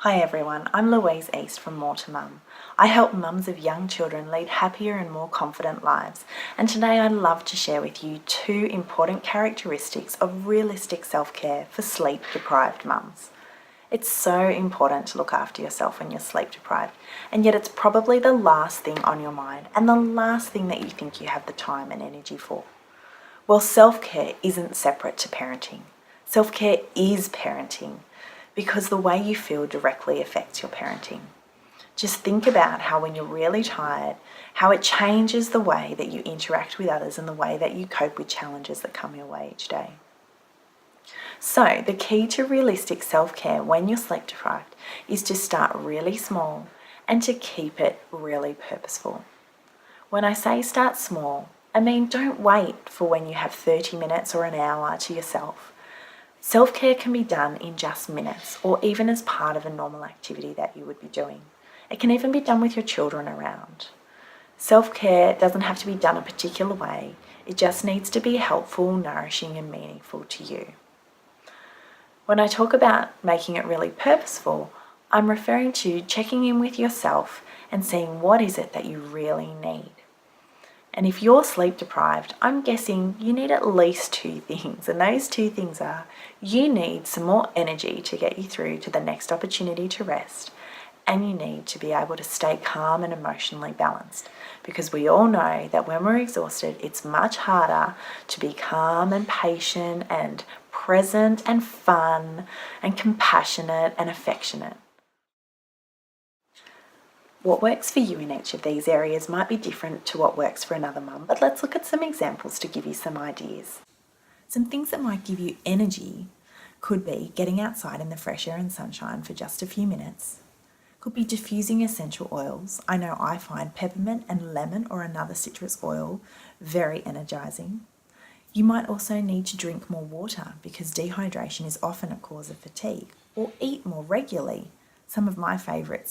Hi everyone, I'm Louise East from More to Mum. I help mums of young children lead happier and more confident lives, and today I'd love to share with you 2 important characteristics of realistic self-care for sleep-deprived mums. It's so important to look after yourself when you're sleep-deprived, and yet it's probably the last thing on your mind and the last thing that you think you have the time and energy for. Well, self-care isn't separate to parenting. Self-care is parenting, because the way you feel directly affects your parenting. Just think about how when you're really tired, how it changes the way that you interact with others and the way that you cope with challenges that come your way each day. So the key to realistic self-care when you're sleep deprived is to start really small and to keep it really purposeful. When I say start small, I mean don't wait for when you have 30 minutes or an hour to yourself. Self-care can be done in just minutes or even as part of a normal activity that you would be doing. It can even be done with your children around. Self-care doesn't have to be done a particular way. It just needs to be helpful, nourishing and meaningful to you. When I talk about making it really purposeful, I'm referring to checking in with yourself and seeing what is it that you really need. And if you're sleep deprived, I'm guessing you need at least 2 things. And those 2 things are, you need some more energy to get you through to the next opportunity to rest. And you need to be able to stay calm and emotionally balanced. Because we all know that when we're exhausted, it's much harder to be calm and patient and present and fun and compassionate and affectionate. What works for you in each of these areas might be different to what works for another mum, but let's look at some examples to give you some ideas. Some things that might give you energy could be getting outside in the fresh air and sunshine for just a few minutes. Could be diffusing essential oils. I know I find peppermint and lemon or another citrus oil very energizing. You might also need to drink more water because dehydration is often a cause of fatigue, or eat more regularly. Some of my favourite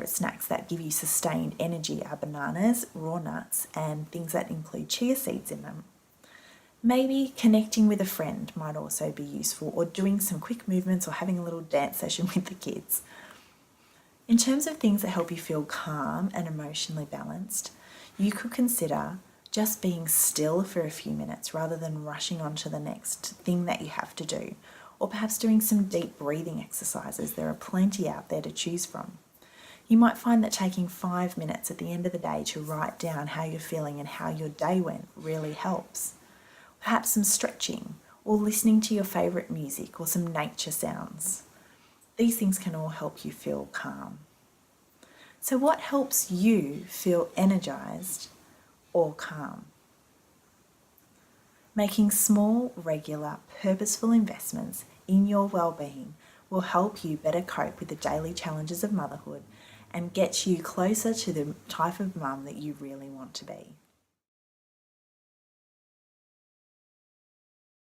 snacks that give you sustained energy are bananas, raw nuts, and things that include chia seeds in them. Maybe connecting with a friend might also be useful, or doing some quick movements or having a little dance session with the kids. In terms of things that help you feel calm and emotionally balanced, you could consider just being still for a few minutes rather than rushing on to the next thing that you have to do, or perhaps doing some deep breathing exercises. There are plenty out there to choose from. You might find that taking 5 minutes at the end of the day to write down how you're feeling and how your day went really helps. Perhaps some stretching or listening to your favourite music or some nature sounds. These things can all help you feel calm. So what helps you feel energised or calm? Making small, regular, purposeful investments in your well-being will help you better cope with the daily challenges of motherhood and get you closer to the type of mum that you really want to be.